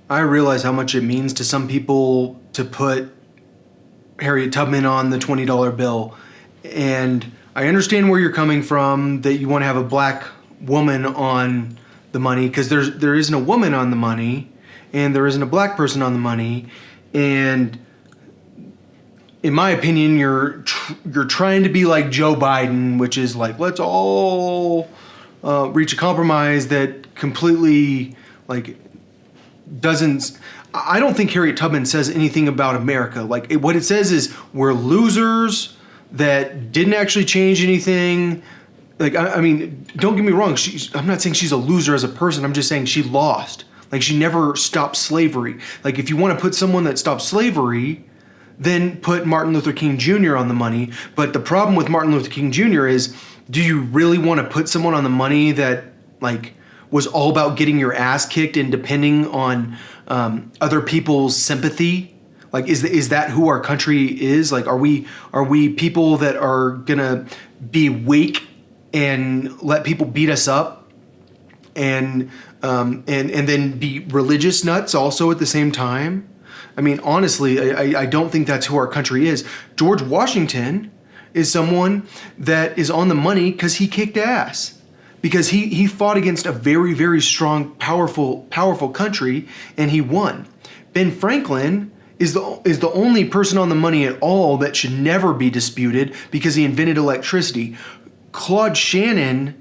I realize how much it means to some people to put Harriet Tubman on the $20 bill. And I understand where you're coming from, that you want to have a black woman on the money, because there isn't a woman on the money and there isn't a black person on the money. And in my opinion, you're trying to be like Joe Biden, which is like, let's all reach a compromise that completely like doesn't. I don't think Harriet Tubman says anything about America. Like what it says is we're losers that didn't actually change anything. Like I mean, don't get me wrong. I'm not saying she's a loser as a person. I'm just saying she lost. Like she never stopped slavery. Like if you want to put someone that stopped slavery, then put Martin Luther King Jr. on the money. But the problem with Martin Luther King Jr. is, do you really want to put someone on the money that like was all about getting your ass kicked and depending on other people's sympathy? Like, is that who our country is? Like, are we people that are gonna be weak and let people beat us up, and then be religious nuts also at the same time? I mean, honestly, I don't think that's who our country is. George Washington is someone that is on the money because he kicked ass, because he fought against a very, very strong, powerful country, and he won. Ben Franklin is the only person on the money at all that should never be disputed because he invented electricity. Claude Shannon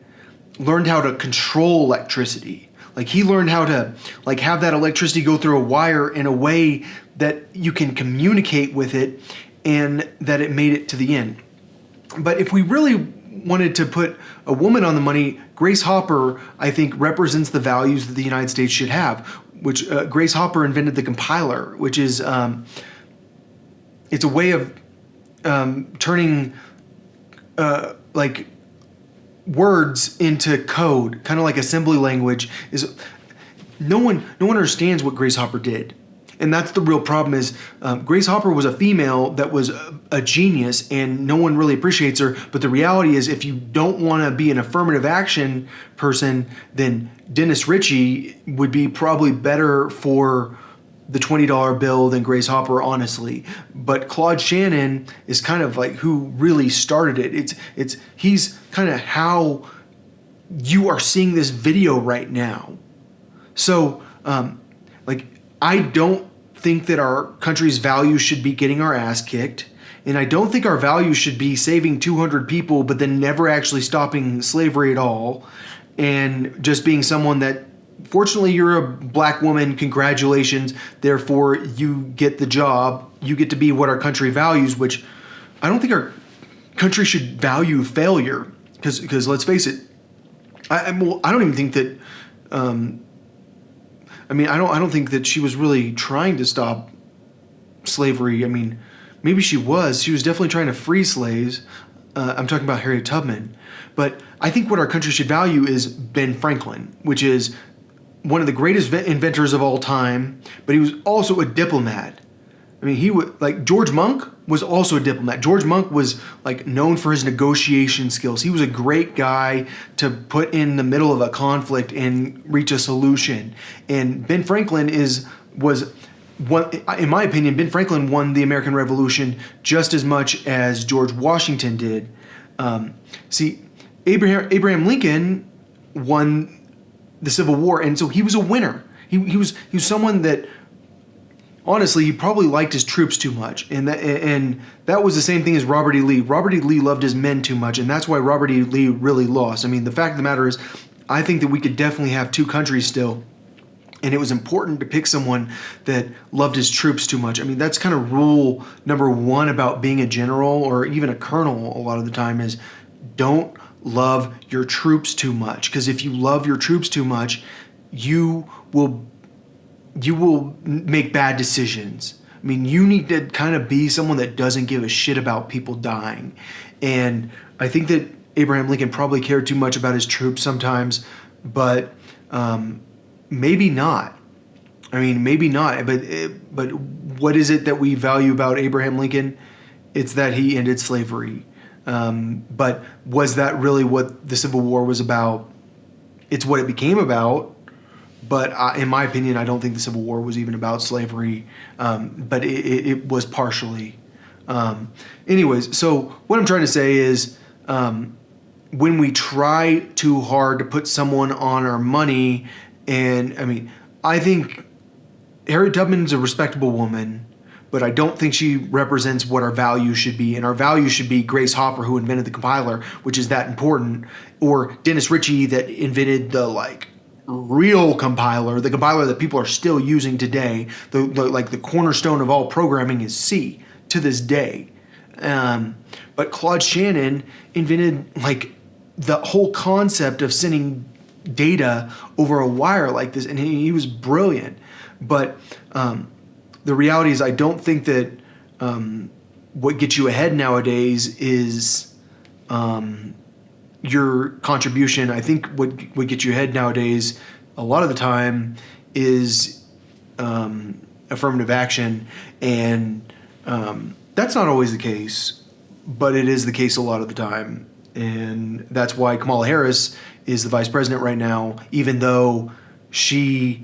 learned how to control electricity. Like he learned how to like have that electricity go through a wire in a way that you can communicate with it and that it made it to the end. But if we really wanted to put a woman on the money, Grace Hopper, I think, represents the values that the United States should have, which Grace Hopper invented the compiler, which is it's a way of turning like words into code, kind of like assembly language. Is no one understands what Grace Hopper did, and that's the real problem. Is Grace Hopper was a female that was a genius, and no one really appreciates her. But the reality is, if you don't want to be an affirmative action person, then Dennis Ritchie would be probably better for the $20 bill than Grace Hopper, honestly. But Claude Shannon is kind of like who really started it. He's kind of how you are seeing this video right now. So, like, I don't think that our country's values should be getting our ass kicked. And I don't think our values should be saving 200 people, but then never actually stopping slavery at all. And just being someone that, fortunately, you're a black woman, congratulations, therefore you get the job, you get to be what our country values, which I don't think our country should value failure, because let's face it, I don't even think that, I don't think that she was really trying to stop slavery. I mean, maybe she was definitely trying to free slaves. I'm talking about Harriet Tubman. But I think what our country should value is Ben Franklin, which is one of the greatest inventors of all time, but he was also a diplomat. I mean, he was like George Monk was also a diplomat. George Monk was like known for his negotiation skills. He was a great guy to put in the middle of a conflict and reach a solution. And Ben Franklin was one, in my opinion, Ben Franklin won the American Revolution just as much as George Washington did. See, Abraham Lincoln won the Civil War, and so he was a winner. He was someone that, honestly, he probably liked his troops too much, and that was the same thing as Robert E. Lee. Robert E. Lee loved his men too much, and that's why Robert E. Lee really lost. I mean, the fact of the matter is, I think that we could definitely have two countries still, and it was important to pick someone that loved his troops too much. I mean, that's kind of rule number one about being a general or even a colonel a lot of the time is don't love your troops too much, because if you love your troops too much, you will make bad decisions. I mean, you need to kind of be someone that doesn't give a shit about people dying. And I think that Abraham Lincoln probably cared too much about his troops sometimes, but maybe not. I mean, maybe not. But what is it that we value about Abraham Lincoln? It's that he ended slavery. But was that really what the Civil War was about? It's what it became about. But in my opinion, I don't think the Civil War was even about slavery, but it was partially. Anyways, so what I'm trying to say is when we try too hard to put someone on our money, and I mean, I think Harriet Tubman's a respectable woman, but I don't think she represents what our values should be. And our values should be Grace Hopper, who invented the compiler, which is that important, or Dennis Ritchie, that invented the real compiler, the compiler that people are still using today. The cornerstone of all programming is C to this day. But Claude Shannon invented the whole concept of sending data over a wire like this, and he was brilliant. But the reality is, I don't think that what gets you ahead nowadays is your contribution. I think what gets you ahead nowadays, a lot of the time, is affirmative action, and that's not always the case, but it is the case a lot of the time. And that's why Kamala Harris is the vice president right now, even though she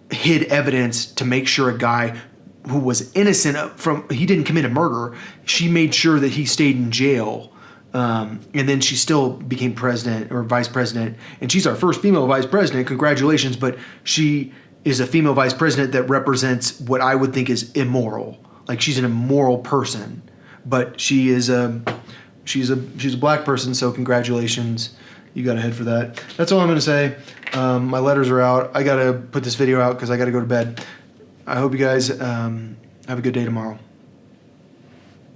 hid evidence to make sure a guy who was innocent he didn't commit a murder. She made sure that he stayed in jail. And then she still became president or vice president. And she's our first female vice president. Congratulations. But she is a female vice president that represents what I would think is immoral. She's an immoral person. But she's a black person, so congratulations. You got ahead for that. That's all I'm going to say. My letters are out. I got to put this video out because I got to go to bed. I hope you guys have a good day tomorrow.